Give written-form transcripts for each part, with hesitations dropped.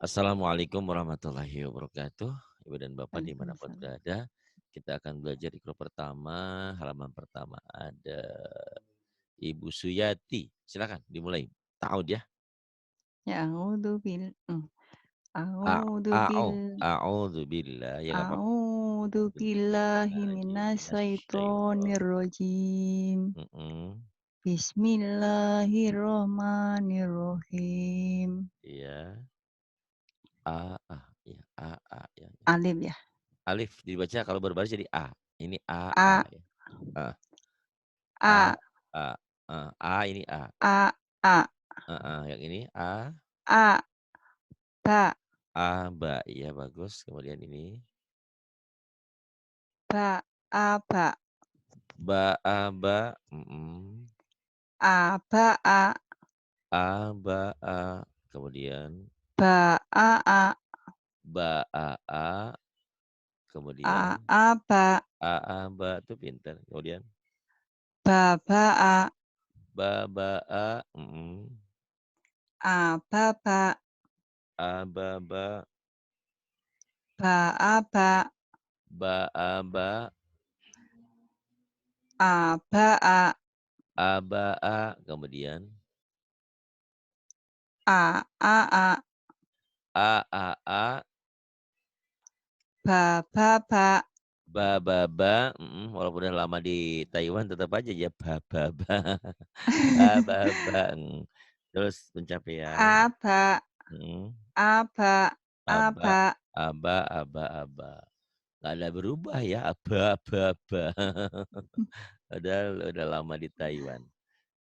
Assalamualaikum warahmatullahi wabarakatuh. Ibu dan Bapak dimanapun Waalaikumsalam. berada, kita akan belajar di grup pertama, halaman pertama ada Ibu Suyati. Silakan dimulai. Ta'ud ya. Ya a'udzu bil A a'udzu bil a'udzu billah. Ya nggak apa-apa. a'udzu billahi Billahi minasyaitonir. minasyaitonir rajim. Mm-mm. Bismillahirrahmanirrahim. Iya. Ya. Ya, ya. Alif ya. Alif dibaca kalau berbaris jadi A. Ini A ya. A, A, A ini A. A A Yang ini A. A ba Ba, iya bagus. Kemudian ini ba aba ba, mhm. aba a A. Kemudian ba a kemudian aba ba tuh pintar. Kemudian ba a mhm. aba Ba, ba aba ba, aba kemudian a a a a, ba ba mhm. Walaupun udah lama di Taiwan tetap aja ya ba. Terus pencapaian, aba mhm. aba Aba, aba aba. Nggak ada berubah ya, aba. Padahal udah lama di Taiwan.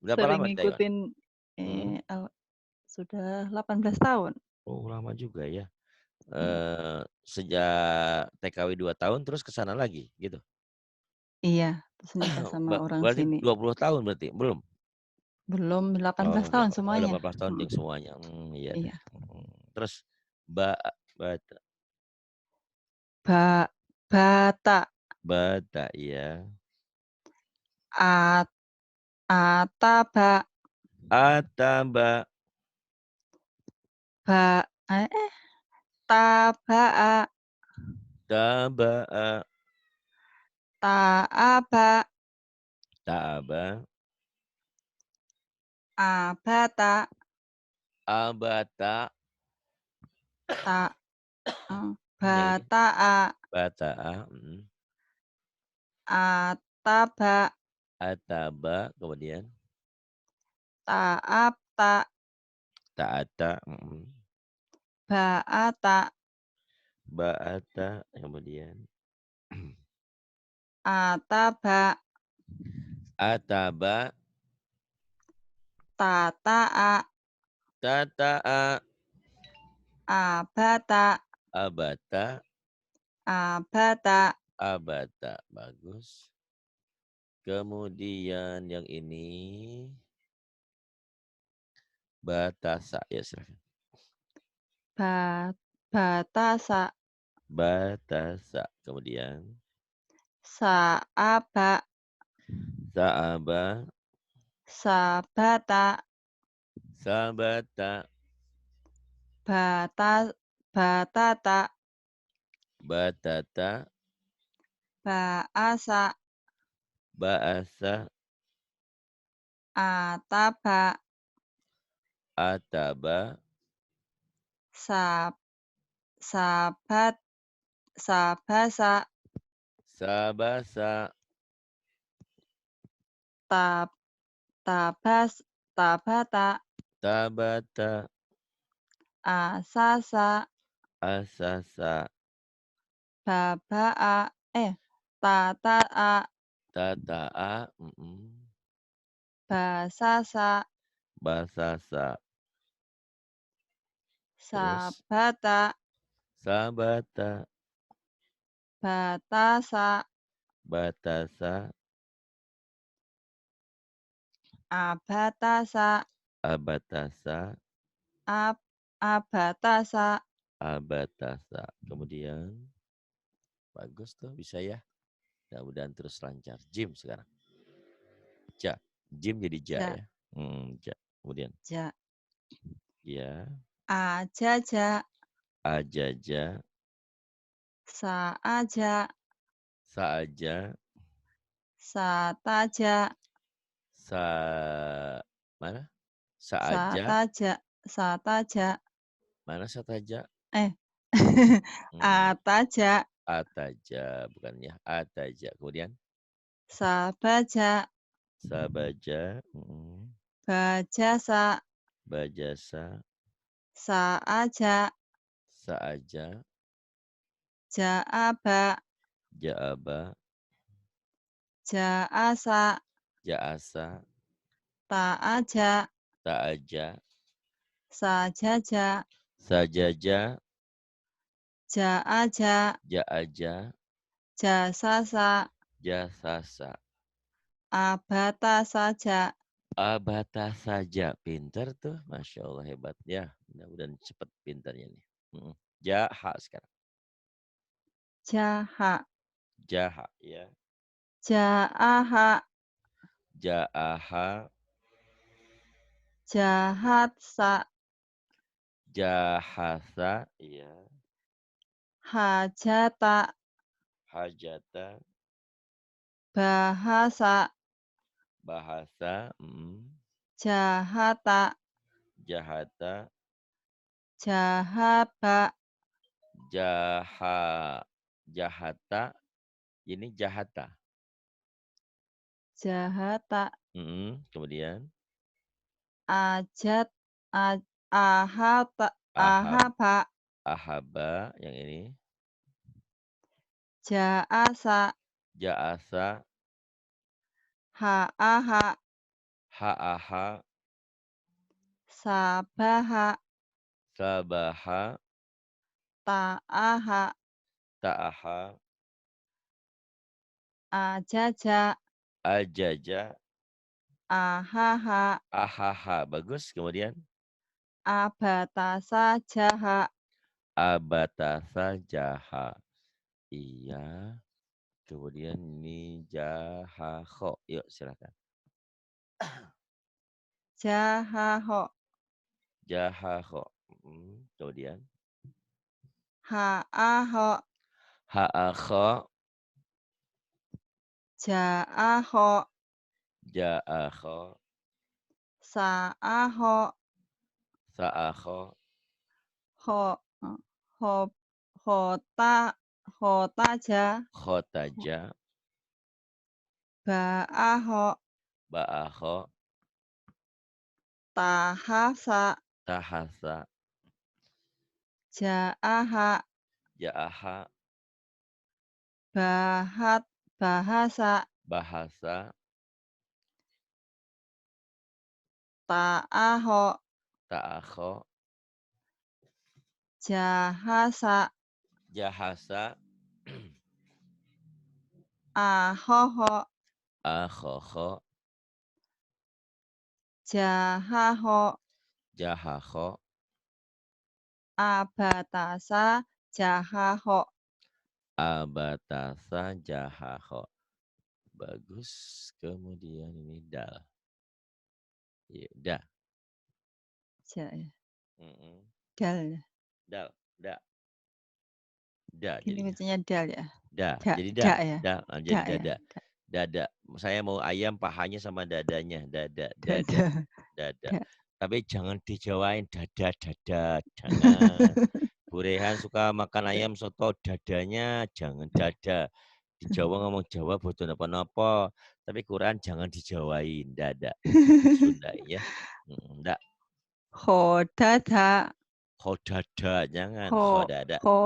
Berapa sering lama di Taiwan? ngikutin, Mhm. sudah 18 tahun. Oh lama juga ya. Iya Sejak TKW 2 tahun terus ke sana lagi gitu? iya, terus nikah sama orang Berarti sini. 20 tahun berarti? Belum? Belum Oh 18 tahun semuanya. 18 tahun Mhm, jeung semuanya, iya deh, iya. Terus ba bata Ba bata, bata, iya. at ataba, Ataba, ba tabaa, tabaa, taaba, ta'aba, abata, abata, ta yang ini bataa, bata'a, ataba, ataba, kemudian taabta, ta'ata, baata, ba'ata, kemudian ataba, ataba, tataa, tata'a, abata, abata, abata, abata. Bagus. Kemudian yang ini batasa, ya silahkan. ba batasa, Batasa, kemudian saaba, sa'aba, sabata, sabata, bata batata, batata, baasa, ba'asa, ataba, ataba, sab sabat sabasa, sabasa, tab tabas tabata, tabata, asasa, asasa, babaa, tataa, tata'a, basasa, basasa, terus sabata, sabata, batasa, batasa, abatasa, abatasa, ab abatasa, abatasa. Kemudian bagus tuh bisa ya. Mudah-mudahan terus lancar. Jim sekarang. Ja. Jim jadi ja ja ya. Ja. Kemudian ja ya, ajaja, Ajaja. Saaja. Saaja. Sataja. Sa mana? Saaja. Sataja. Sataja. Mana sataja? Eh. Mhm. Ataja. Ataja, bukan ya. Ataja. Kemudian Sabaja. sabaja. Mhm. Bajasa. Bajasa. Saaja. Saaja. Jaaba. Jaaba. Jaasa. Jaasa. Taaja. Taaja. Sajaja. Sajaja. Jaaja. Jaaja. Jasasa. Jasasa. Abata saja. Abata saja. Pinter tuh. Masya Allah hebat. Ya, mudah-mudahan cepat pintarnya nih. Mhm. Jaha sekarang. Jaha. Jaha ya. Jaaha. Jaaha. Jahatsa. Jahasa. Ya. Hajata. Hajata. Bahasa. Bahasa. Mhm. Jahata. Jahata. Jahaba. Jaha. Jahata. Ini jahata. Jahata. Mhm. Kemudian Ajat. Ahata. ahab. Ahaba. Ahaba. Yang ini. Jaasa. Jaasa. Haaha. Haaha. Sabaha. Sabaha. Taaha. Taaha. Ajaja. Ajaja. Ahaha. Ahaha. Bagus. Kemudian Abatasa jaha. abatasa jaha. Iya. Kemudian ini jahakho. Yuk silakan. Jahaho. Jahakho. Kemudian Haaho. haakho. Jaaho. Jaakho. Saaho. Saakho. Ho. Ho. Hota. Hotaja. Khotaja. Baaho. Baakho. Tahasa. Tahasa. Jaaha. Jaaha. Bahat. Bahasa. Bahasa. Taaho. Taakho. Jahasa. Jahasa. Ahoho. Akhokho. Jahaho. Jahakho. Abatasa. Jahaho. Abatasa jahakho. Bagus. Kemudian ini dal. Ya, da. Mm-mm. Dal. Dal. Da. Da Gini jadinya. bacanya dal ya. Da. Da, Jadi da da. ya. Da. Da Jadi ya. dada. Dada. Saya mau ayam pahanya sama dadanya. Dada. Da, Dada. da, Dada. da. Tapi jangan dijawain dada. Dada. Jangan. Bu Rehan suka makan ayam soto dadanya. Jangan dada. Di Jawa ngomong Jawa bodoh napa-napa. Tapi Quran jangan dijawain. Dada. Di Sunda ya. Ndak. Khodada. Khodada. Jangan. Kho, Khodada. kho,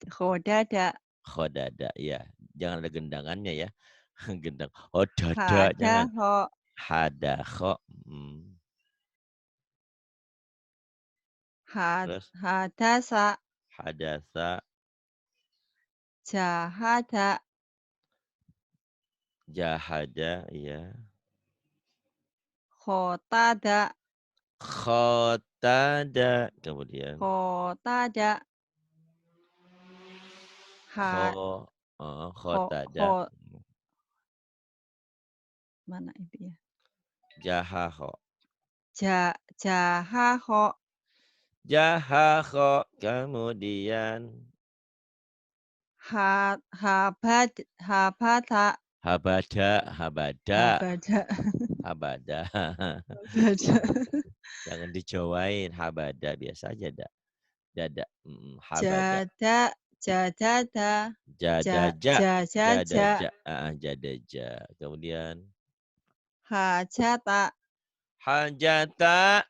khodada. Khodada. Ya. Jangan ada gendangannya ya. Gendang. Oh dada. Jangan. Hadaho. Hadakho. Hmm. Terus. Hadasa. Hadasa. Jahada. Jahada. Ya. Khotada. Khotada. Kemudian. Khotada. Kho. Ha, kho, Khotada. kho. Mana itu ya? Jahakho. Jahaho. Jahakho. Kemudian Habata. habada, habada, Habada. habada. Habada. Jangan dijawain habada, biasa aja dada, habada. Jada. Jadada. Jadaja, Jajaja. jadaja, jadaja. Kemudian Hajata. hajata,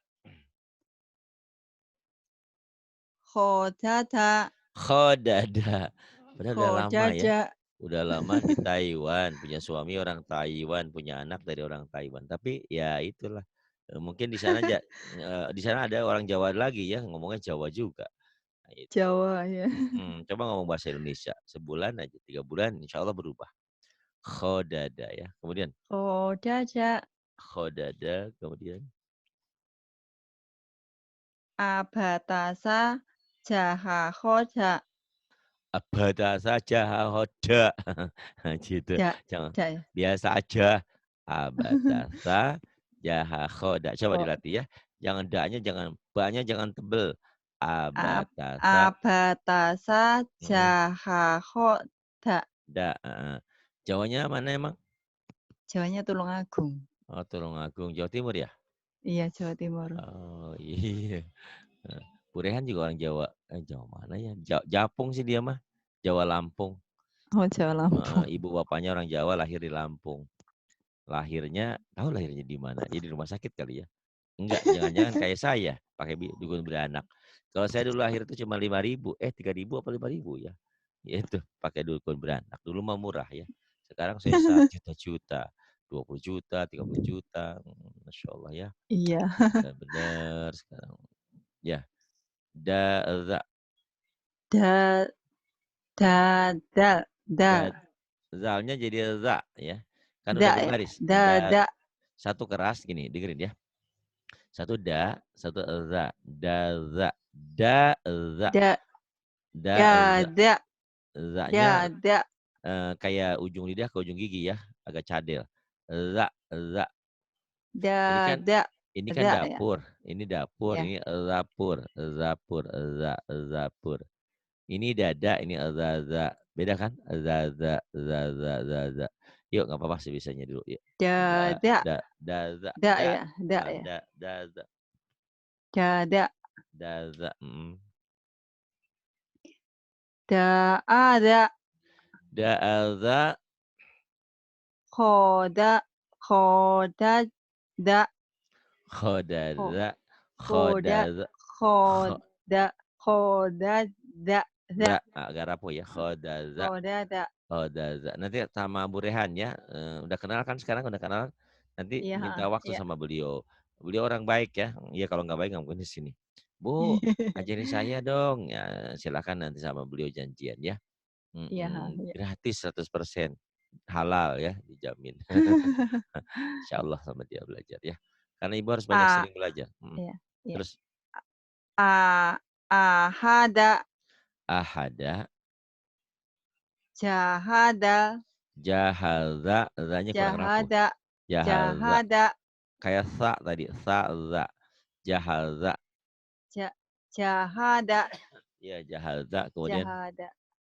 Khodata. khodada. Padahal udah lama ya. Khodaja. Udah lama di Taiwan, punya suami orang Taiwan, punya anak dari orang Taiwan. Tapi ya itulah. Mungkin di sana ada orang Jawa lagi ya, ngomongnya Jawa juga. Nah, itu. Jawa ya. Coba ngomong bahasa Indonesia. Sebulan aja, 3 bulan, insya Allah berubah. Khodada ya. Kemudian Khodaja. khodada, kemudian Abatasa. Jaha khoda. abada saja hoda. Gitu. Da. Jangan Da ya. biasa aja. Abadasa jaha khoda. Coba Kho. dilatih ya. Jangan da-nya jangan ba-nya jangan tebel. Abatasa. Abatasa. Mm, Jaha khoda. da. Jawanya mana emang? Jawanya Tulungagung. Oh, Tulungagung, Jawa Timur ya? Iya, Jawa Timur. Oh, iya. Bu Rehan juga orang Jawa. Jawa mana ya? Japung sih dia mah. Jawa Lampung. Oh, Jawa Lampung. Ibu bapaknya orang Jawa, lahir di Lampung. Tahu lahirnya di mana? Ya di rumah sakit kali ya. Enggak, jangan-jangan kayak saya, pakai dukun beranak. Kalau saya dulu lahir itu cuma 5.000, 3.000 apa 5.000 ya. Ya itu, pakai dukun beranak. Dulu mah murah ya. Sekarang saya juta-juta, 20 juta, 30 juta. Masya Allah ya. Iya. Benar-benar sekarang. Ya, da, za, Da. Da. Da. da, Da. zalnya jadi za ya. Kan udah Da ya. berbaris. Da. Da. Satu keras gini, dengerin ya. Satu da, satu za, da, za, Da. da, Ya. za. Da. Za-nya Ya. Da. kayak ujung lidah ke ujung gigi ya, agak cadel. Za, za. Ini Da. kan Da. ini kan Da ya. dapur, Ya. ini zapur, zapur, zapur. Ini dada, ini za. Beda kan? Za. Yuk nggak apa-apa sebisanya dulu. Yuk. Da. Da, Da. za, Da ya. Da ya. za, Da. Da. za. Da. Ada. Da, za, Khoda. Khoda. Da. Kho. khodaza, Khoda. khodaza, Khoda. Khoda. Da. Da. agak rapuh ya, khodaza, Khoda. Da. khodaza. Nanti sama Bu Rehan ya, udah kenal kan sekarang, udah kenal. Nanti Iya. minta waktu Iya. sama beliau. Beliau orang baik ya, ya kalau nggak baik nggak mungkin di sini. Bu, ajarin saya dong, ya silakan nanti sama beliau janjian ya. Iya. Iya. Gratis 100%, halal ya, dijamin. Insya Allah sama dia belajar ya. Karena ibu harus banyak A. sering belajar. Iya. Iya. Terus A. Ahada. ahada, Jahada. jahaza, za-nya kurang rapuh. Jahada. Jahaza, Jahada. kayak sa tadi, sa, za. Jahaza, Jahada. ya jahaza, kemudian Jahada.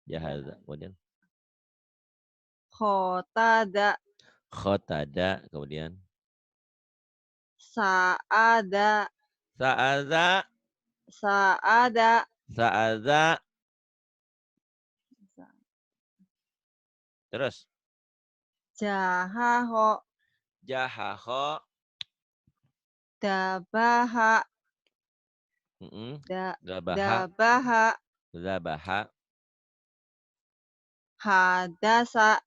jahaza, kemudian Khotada. khotada, kemudian Saada. sa'aza, Saada. sa'aza, terus Jahaho. jahaho, Dabaha. zabaha, Dabaha. zabaha, Hadasa.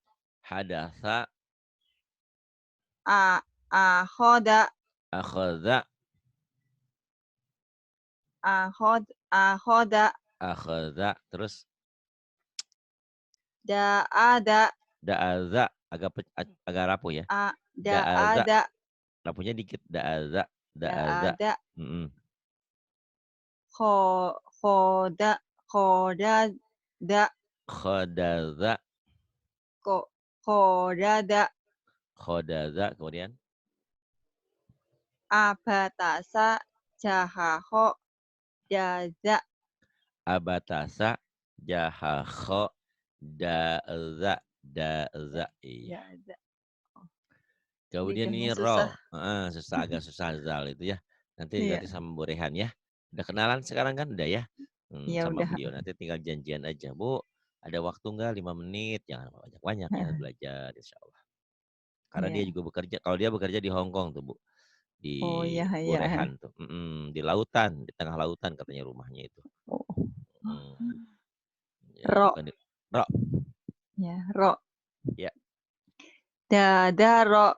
hadasa, Ahoda. akhadha, Ahoda. akhadha, terus Daada. da'aza, agak rapuh ya. Da'aza, Daada. rapuhnya dikit, da'aza, da'aza. Daada. Mm-mm. Khoda. Khoda. Da. Khodaza, Khodada. khodaza, kemudian Abatasa. Jahaho. Daza. Abatasa, jahakho, daza. Iya. Da. Kemudian Lidahnya ini susah. susah, agak susah zal itu ya. Nanti Iya. sama Bu Rehan ya. Udah kenalan sekarang kan? Udah ya? Iya Sama udah. beliau. Nanti tinggal janjian aja. Bu, ada waktu nggak 5 menit? Jangan banyak-banyak ya belajar insya Allah. Karena dia Iya. juga bekerja, kalau dia bekerja di Hong Kong tuh Bu. Di Oh iya Bu iya. Rehan tuh. Di lautan, di tengah lautan katanya rumahnya itu. Oh. Mm, ya, Ro. bukan di, Ro, Ya, ro. ya. Dadaro.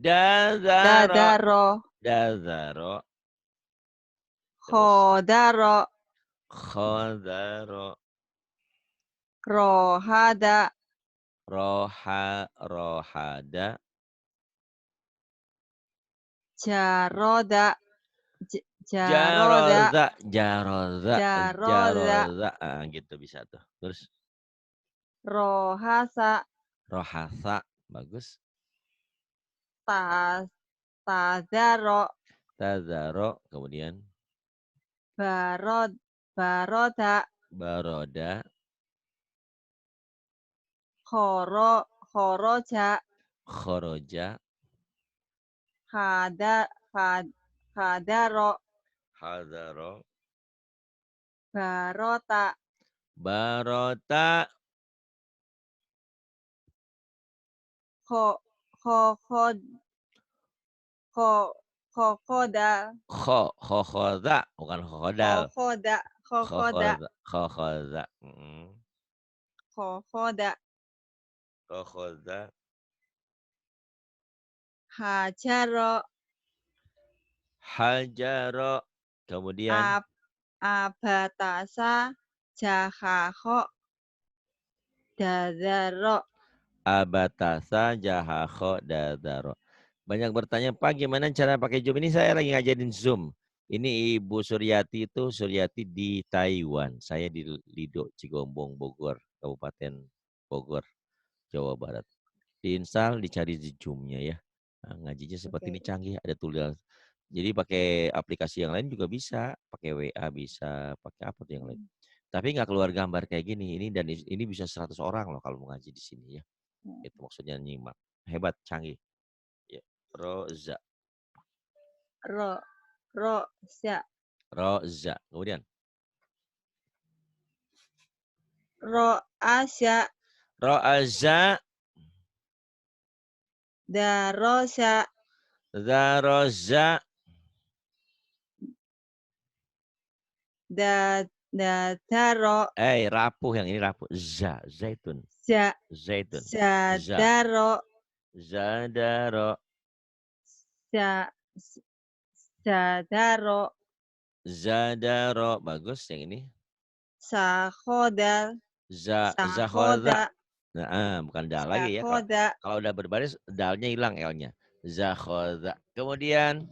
Dazaro, Dadaro. Dazaro. Terus Khodaro. Khodaro. Rohada. Rohada. Jaroda. Jaroda. Jaroza, Jaroza, Jaroda. Jaroza. Gitu bisa tuh. Terus Rohasa. Rohasa, bagus. Tadaro. Tazaro, kemudian Baroda. Baroda, Khoroja. Khoroja, Khada. Khadaro. Hadaro, Barota. Barota, Kho. Kho. Khoda. Khokhoda, bukan khokodal. Khoda. Khoda. Khokoda. Khoda. Khokoda, Hajaro. Hajaro, kemudian Abatasa. Jahakho. Dadaro. Abatasa, Jahakho, Dadaro. Banyak bertanya, Pak gimana cara pakai Zoom? Ini saya lagi ngajarin Zoom. Ini Ibu Suryati itu, Suryati di Taiwan. Saya di Lido, Cigombong, Bogor, Kabupaten Bogor, Jawa Barat. Diinstal, dicari di Zoom-nya ya. Nah, ngajinya seperti ini Oke. canggih, ada tulisan. Jadi pakai aplikasi yang lain juga bisa, pakai WA bisa, pakai apa tuh yang lain. Tapi nggak keluar gambar kayak gini. Ini dan ini bisa 100 orang loh kalau mau ngaji di sini ya. Itu maksudnya nyimak. Hebat, canggih. Ya. Roza. Roza. Roza. Kemudian Roasya. Roaza. Darosa. Zaroza. Dadaro. Rapuh yang ini rapuh. Zaitun. Ja. Zaitun. Zadaro. Zadaro. Ja. Zadaro. Zadaro. Bagus yang ini. Sahodal. Zahoda. Sahoda. Nah, bukan dal lagi ya. Sahoda. Kalau udah berbaris, dalnya hilang L-nya. Zahoda. Kemudian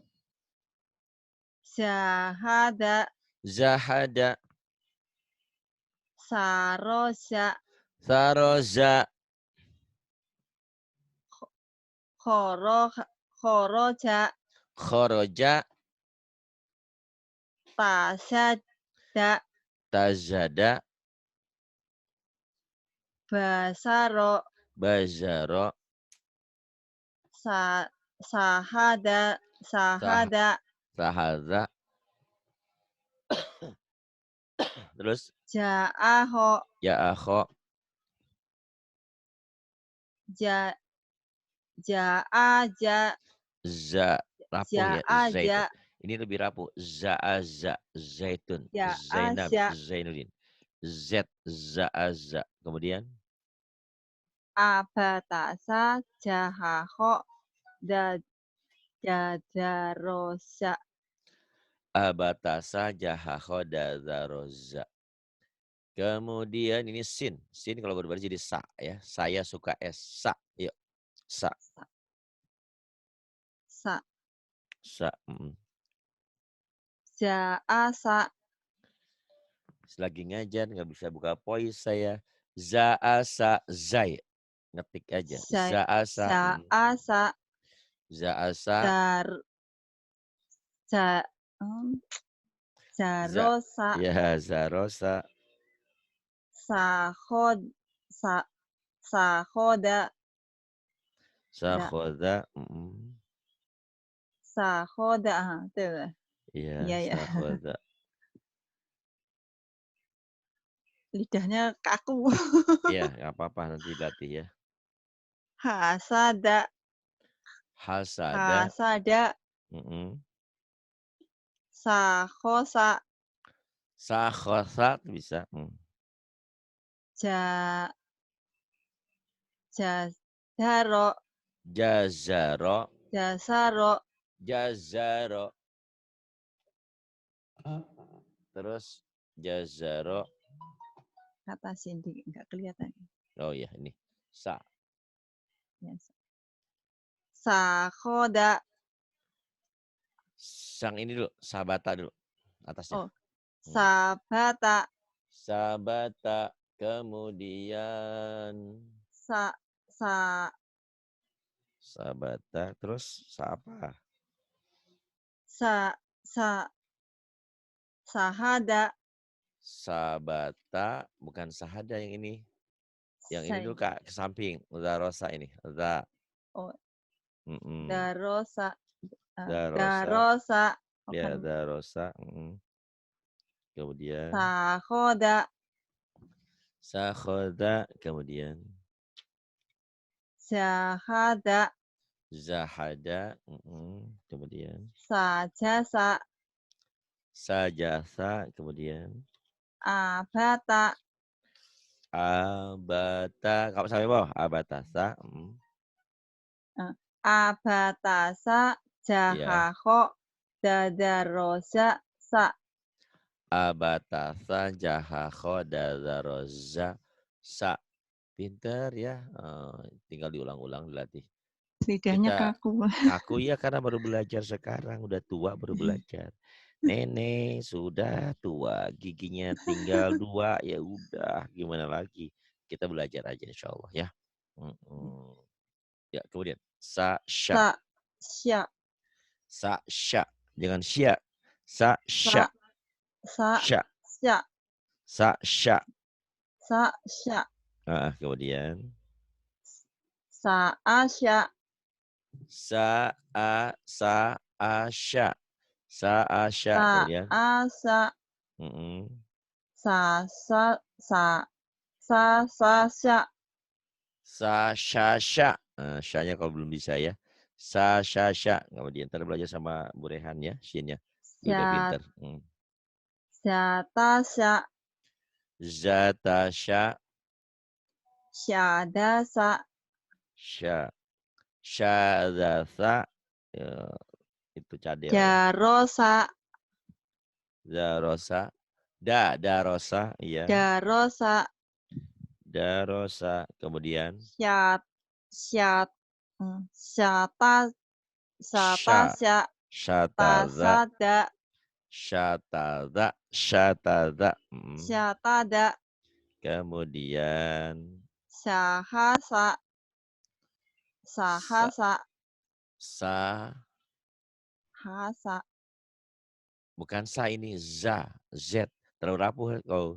Syahada. Zahada. Sarosa. Saroza. Khoroja. Khoroja. Tasada. Tazada. Basaro. Bazaro. Sahada. Sah Sahada. Sahada. Terus Ja'aho. ya akho. Ja. Ja'aja. Rapuh ya, zaitun. Ja'aja. Ini lebih rapuh. Za'aza, zaitun. Zainab, Ja'aja. Zainuddin. Z, za'aza. Kemudian Abatasa. Jahaho. Dadarosa. abatasa jahaho dazaroza. Kemudian ini sin. Sin kalau berbaris jadi sa ya. Saya suka es. Sa. Yuk. Sa. Sa. Sa. Ja'asa. Selagi ngajar nggak bisa buka voice saya. Za'asa zai. Ngetik aja. Za'asa. Za'asa. Za'asa. Dar. Ja. Jarosa. Ya, zarosa. Sahod. Sa, sahoda. Da. Sakhoda. Sahoda. Itu. Iya, Iya ya. sakhoda. Lidahnya kaku. Iya, nggak apa-apa nanti latih ya. Hasada. Hasada. Hasada. Mm-mm. Sahosa. Sakhosa bisa. Ja, jazaro. Jazaro. Jasaro. Jazaro. Terus jazaro. Kata Cindy nggak kelihatan. Oh iya ini. Sa. Ya. Sahoda. Sang ini dulu. Sabata dulu. Atasnya. Oh, sabata. Sabata. Kemudian. Sa, sa, Sabata. Terus apa? sa, sa, sahada. Sabata. Bukan sahada yang ini. Yang ini Say. dulu Kak. Ke samping. Zarosa ini. Za. Oh, Mm-mm. darosa. Darosa. Darosa. Ya, Bukan. darosa. Kemudian. Sahoda. Sakhoda. Kemudian. Syahada. Zahada. Kemudian. Sajasa. Sajasa. Kemudian. Abata. Abata. Kamu sampai bawah. Abatasa. Abatasa. Ya. Jahaho. Dadarosa. Sa. Abatasa. Jahakho. Dazaroza. Sa. Pinter ya. Tinggal diulang-ulang dilatih. Lidahnya Kita kaku. kaku ya karena baru belajar sekarang. Udah tua baru belajar. Nenek sudah tua. Giginya tinggal 2. Ya udah. Gimana lagi. Kita belajar aja insya Allah ya. Ya kemudian. Sa, sya. Sa. Sya. Sa, sya. Jangan sya. Sa, Sa. sya. Sa. Sya. Sya. Sa, sya. Sa. Sya. Kemudian. Sa. Asya. Sa, a, sa, asya. Sa, asya. Sa. Kemudian. Asa. Mm-mm. Sa. Sa. Sa. Sa. Sa. Sya. Sa, sya, sya. Sya-nya kalau belum bisa ya. Sa, sya, sya. Kemudian ntar belajar sama Bu Rehan ya. Syin-nya. Dia udah Sya. pinter. Syata. Sya. Zata, sya. Syadasa. Sya. Syadasa. Ya, itu cadel ya. Jarosa. Darosa. Darosa. Iya. Darosa. Darosa. Kemudian. Syat. Syat. Syata. Sya. Satasya. Syatada. Tasada. Syatada. Syatada. Syatada. Kemudian. Syahasa. Sa. Sahasa. Sa. Hasa. Bukan sa ini. Za. Z. Terlalu rapuh kau.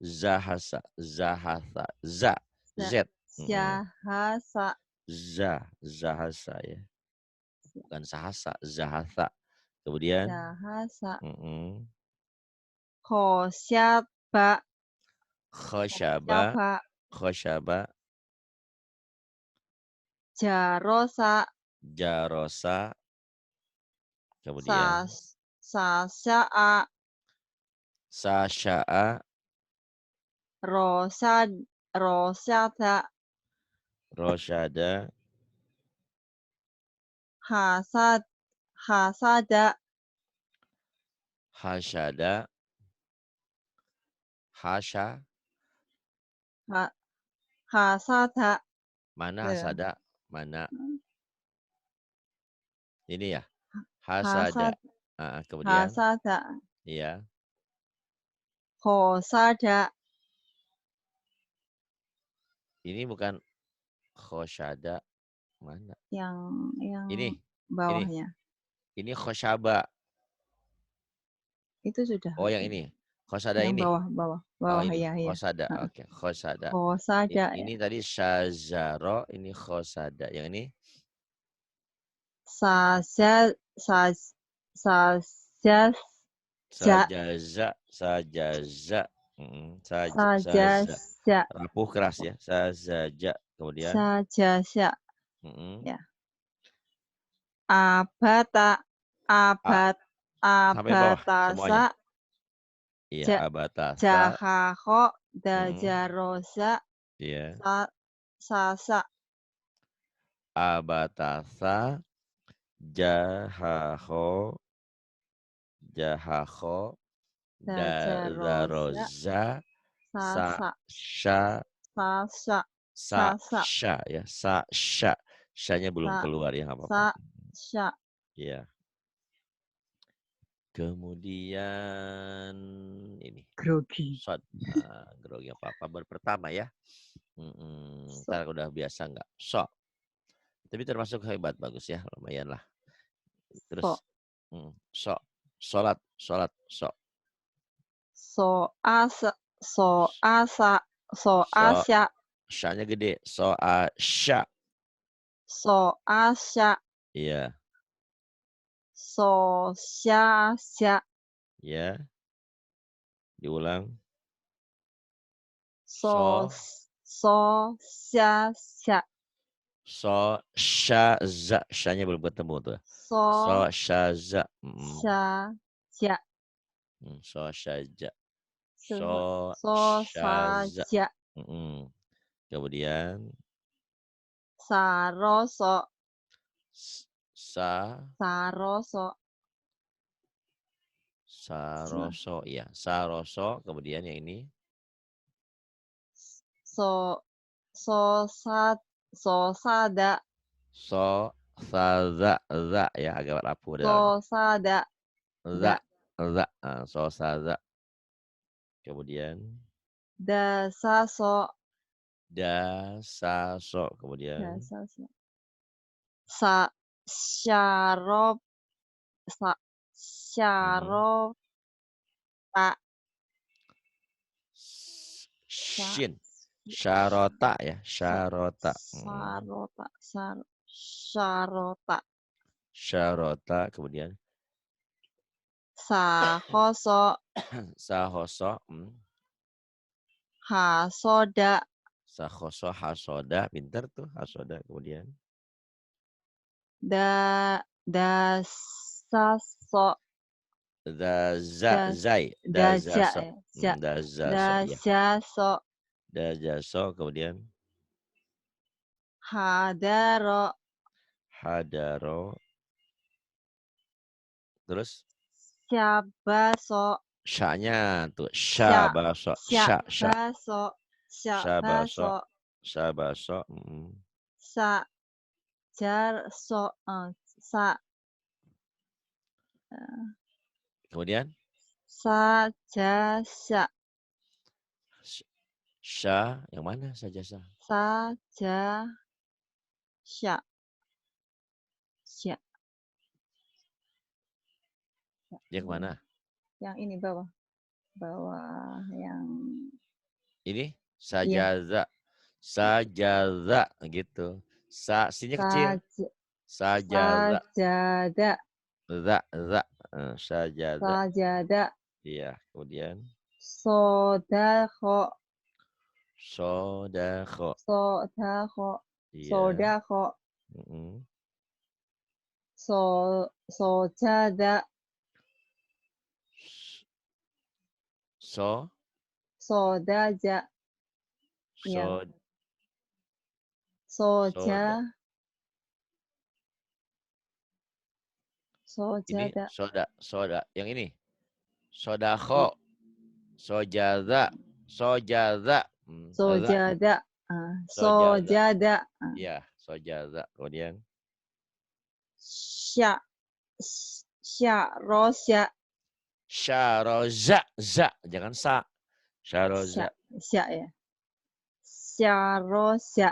Zahasa. Zahasa. Za. Z. Syahasa. Za. Zahasa ya. Bukan sahasa. Zahasa. Kemudian. Syahasa. Mm-mm. Khosyaba. Khosyaba. Khosyaba. Khosyaba. Jarosa. Jarosa. Kemudian. Sas. Sasya'a. Sasya'a. Rosad. Rosyada. Rosyada. Hasad. Hasada. Hasyada. Hasya. Ha, hasada. Mana Ya. hasada? Mana? Ini ya. Hasada. Hasad. Kemudian. Hasada. Iya. Khosada. Ini bukan khosyada. Mana? Yang Ini. Ini. bawahnya. Ini khosyaba. Itu sudah Oh, yang itu. ini. Qasada Yang ini. bawah Oh, bawah, ini iya iya. qasada. Heeh. Oke, qasada. Qasada ya. Ini tadi syazaro, ini qasada. Yang ini Sasya sas sasya ja sajaza, sajaza. Saza. sajasya Rapuh keras ya. Sazaja. Kemudian sajasya mm, ya. Abata A abat sampai bawah semuanya. abatasa Iya, ja abatasa. jahaho Mm, dajarosa iya. sa sasa Abatasa, jahaho, jahaho, dajarosa daroza, sa, sasa sha, sasa sa, sasa sha ya, sa, sha. Sha-nya belum sa keluar ya, nggak apa-apa. sa sya Iya. Kemudian ini grogi shot, grogi apa-apa baru pertama ya. so Ntar udah biasa nggak? So, tapi termasuk hebat, bagus ya, lumayan lah. so Terus, so, sholat, sholat, so asa so asa so so, asya sha-nya gede, so, sha, so asya iya, so sya sya ya, diulang, so so, so sya sya so, sha, za, sha-nya belum ketemu tuh, so, so sha, za, sya sya so, sha, za, so so, so sha, za, saja kemudian, saroso sa, saroso saroso, ya, saroso, kemudian yang ini, so so sad so sada so, sa, za, ya, agak rapuh dalamnya. so sada Za, da za, so, sa, za. Kemudian dasaso da, sa, so. Kemudian dasaso sa syarop sa mhm, syarota sa shin. Syarota ya, sa syarota. sarota sar syarota Syarota. Kemudian sahoso sahoso. hasoda Sahoso, hasoda. Pinter tuh, hasoda. Kemudian dasaso da, za, das zai. Da, za, daja so. ya ja Da, za, so. Ya. dasaso Da, za, so. Kemudian hadaro hadaro. Terus syabaso sya-nya tuh. sya Syabaso. Sya, sya. syabaso Syabaso. syabaso Syabaso. sajarso sa Kemudian sajasya sya, yang mana saja sah? sajasya sya Yang mana? yang ini bawah bawah yang Ini iya sajaza. Sajaza gitu. Sa, sinya kecil. saj Sajaza. sajada Za, za. Sajaza. sajada Iya, kemudian sodako sodakho. sodako Iya. sodako Mm-mm. sojada So, sodaja ya so, soja soda. Ini sojada soda, soda. Yang ini. Sodakho. Sojaza. Sojaza. Za. sojada Sojaza. sojada Iya, sojaza. Kemudian sya sya rosya syaroza, za, jangan sa. sya Syaroza. sya ya sya rosya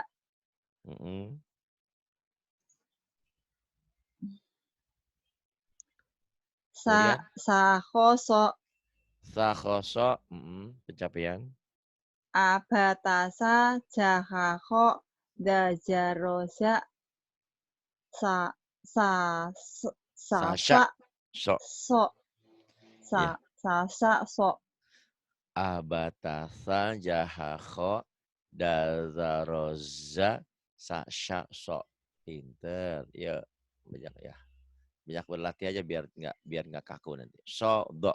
Kemudian Sakhoso. sakhoso, pencapaian. Abatasa jahakho dajarosa sa sa Sasha, sasa so, so sa ya. sasa so. Abatasa jahakho dazaroza sasha so. Pinter, ya. Banyak ya. Banyak berlatih aja biar nggak kaku nanti. So do,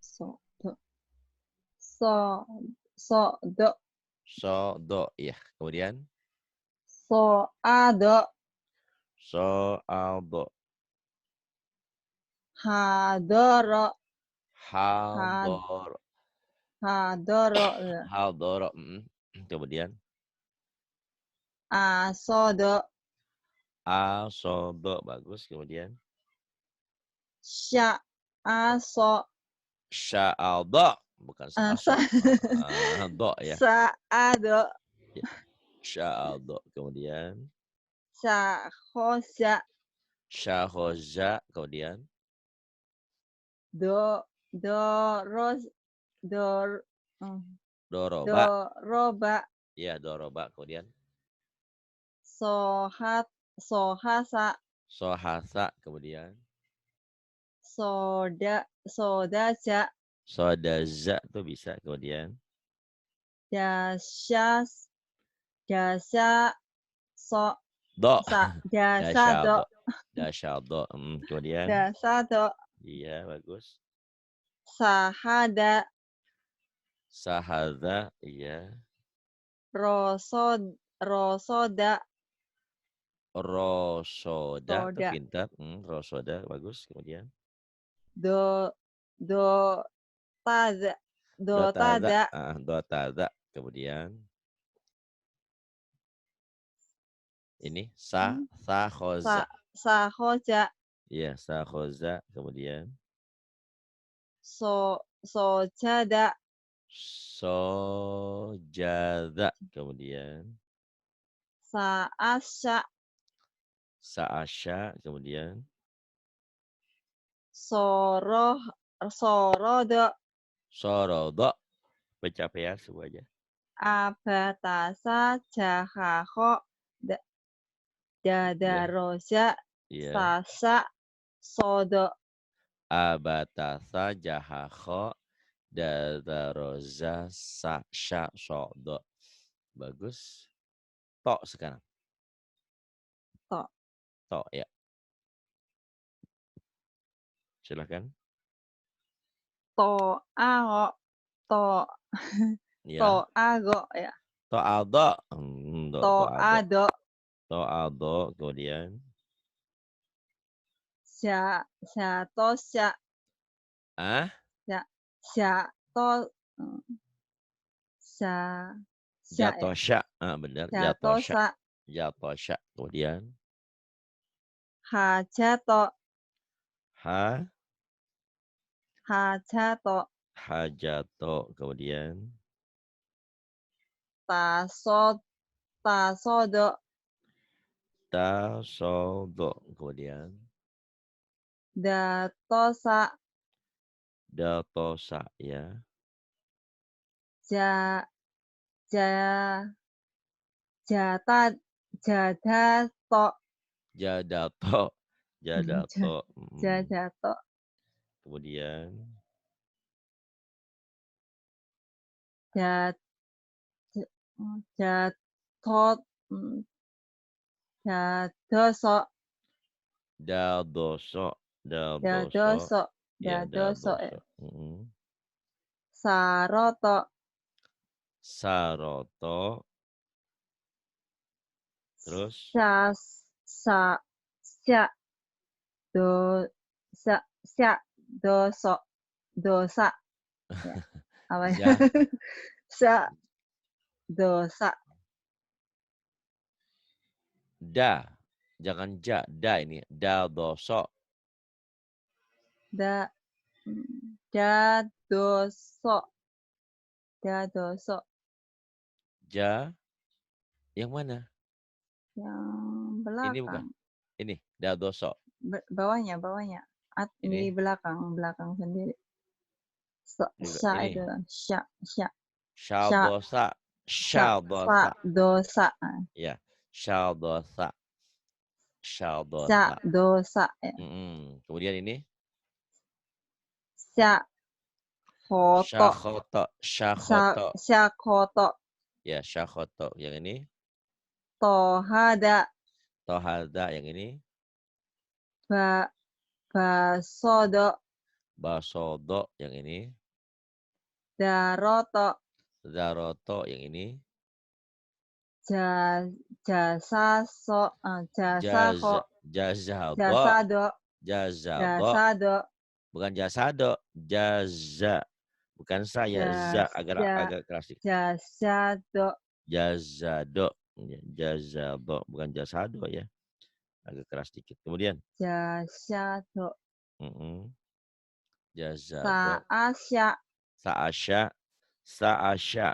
So do so so do ya. Kemudian so ado so aldo, hadoro had haldor, hadoro haldoro. Kemudian asodo asodo, bagus. Kemudian sya aso syaaldo, bukan sa saso. Do ya. sa ado Ya, syaaldo. Kemudian sa khosya syahoza. Kemudian do doros dor doroba. doroba Ya, doroba. Kemudian sohat sohasa sohasa. Kemudian sodaja sodaza tuh bisa. Kemudian dasyas dasa so do. sa dasa do Dasyaldo. Dasyaldo. Kemudian dasa do iya, bagus. sahada Sahada. Iya. rosod rosoda Rosoda tuh soda pintar. Rosoda bagus. Kemudian do do tada do dotada. tada Dotada. Kemudian ini hmm, sahoza. sahoja Iya, sahoza. Kemudian sojada sojada. Kemudian saasya saasya. Kemudian soroh sorodo sorodo. Pencapaian semuanya. abatasa jahakho Iya. dadaroja Iya. sasa sodo Abatasa jahakho dadaroza sasha sodo. Bagus. Tok sekarang. to Tok ya. Silakan. to ago to to Ya. ago ya To aldo. to To aldo. ado To aldo. Kemudian sya to sya ah sya sya to sya sya ya jatosha. Benar. sya to Jatosha. sa Jatosha. Kemudian hajato ha hajato hajato. Kemudian taso tasodo tasodo. Kemudian datosa datosa ya. ja ja jata jadato Jadato. ja- Jadato. jadato Kemudian jat jatot jadoso dadoso. Dadoso. dadoso Ya, dadoso dadoso. saroto Saroto. Terus sa sa sya do sa sya doso dosa ya apa ya ja sya dosa da. Jangan ja, da ini. Dadoso. da dadoso dadoso Ja yang mana? yang Ini bukan. belakang Ini dadoso. bawahnya bawahnya Di Ini belakang sendiri. Sya ini itu, sya sya sya syaldosa, sya sa syaldosa. dosa, Ya, syaldosa, sya syaldosa. dosa ya. Kemudian ini Sya khoto, syakhoto, syakhoto. syakhoto, Ya, syakhoto. Yang ini tohada, tohada. Yang ini ba basodo, basodo. Yang ini daroto, daroto. Yang ini ja, jasaso, jasako, jaza, jazado, jasado, jazado. jasado, Bukan jasado, jaza. Bukan saya, za jas, agak ja, agak keras. jasado, Jazado, ya, jazado, bukan jasado ya, agak keras sedikit. Kemudian, jasado, mm jazado, saasya, saasya, saasya.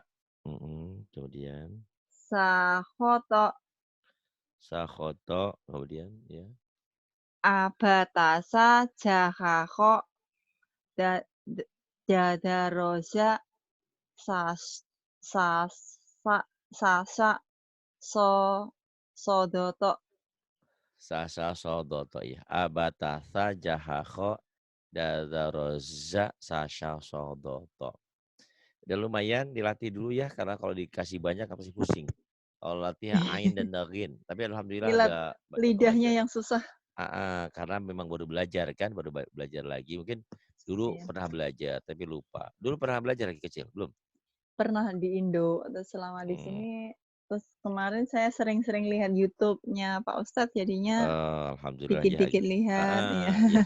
Kemudian, sahoto, sahoto, kemudian ya, abatasa, jahako, da, jadarosa, sas, sasa, sasa, so, sodoto, sasa sodoto ya, abatasa jahako dadaroza sasa sodoto. Udah lumayan dilatih dulu ya, karena kalau dikasih banyak pasti pusing. Kalau latih ain dan dagin, tapi alhamdulillah Ilat udah banyak lidahnya belajar. yang susah. Karena memang baru belajar kan, baru belajar lagi. Mungkin dulu Iya. pernah belajar tapi lupa. Dulu pernah belajar lagi kecil, belum? Pernah di Indo, terus selama di Hmm. sini, terus kemarin saya sering-sering lihat YouTube-nya Pak Ustadz, jadinya Alhamdulillah ya. dikit-dikit lihat, iya. Iya.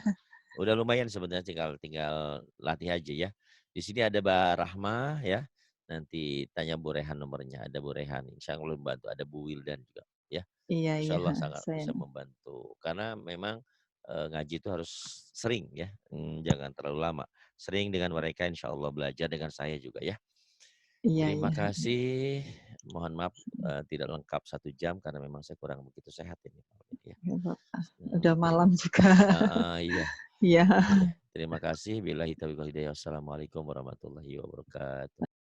Udah lumayan sebenarnya, tinggal latih aja ya. Di sini ada Mbak Rahma ya. Nanti tanya Bu Rehan nomornya. Ada Bu Rehan, insya Allah membantu. Ada Bu Wildan juga ya. Iya Insya iya, Allah sangat saya bisa membantu. Karena memang ngaji itu harus sering ya. Jangan terlalu lama. Sering dengan mereka insya Allah, belajar dengan saya juga ya. iya Terima iya, kasih. Mohon maaf tidak lengkap 1 jam karena memang saya kurang begitu sehat ini. Ya. nggak apa-apa. Udah Terima, malam juga. iya. Iya. Iya. Terima kasih. Billahi taufiq wal hidayah. Wassalamualaikum warahmatullahi wabarakatuh.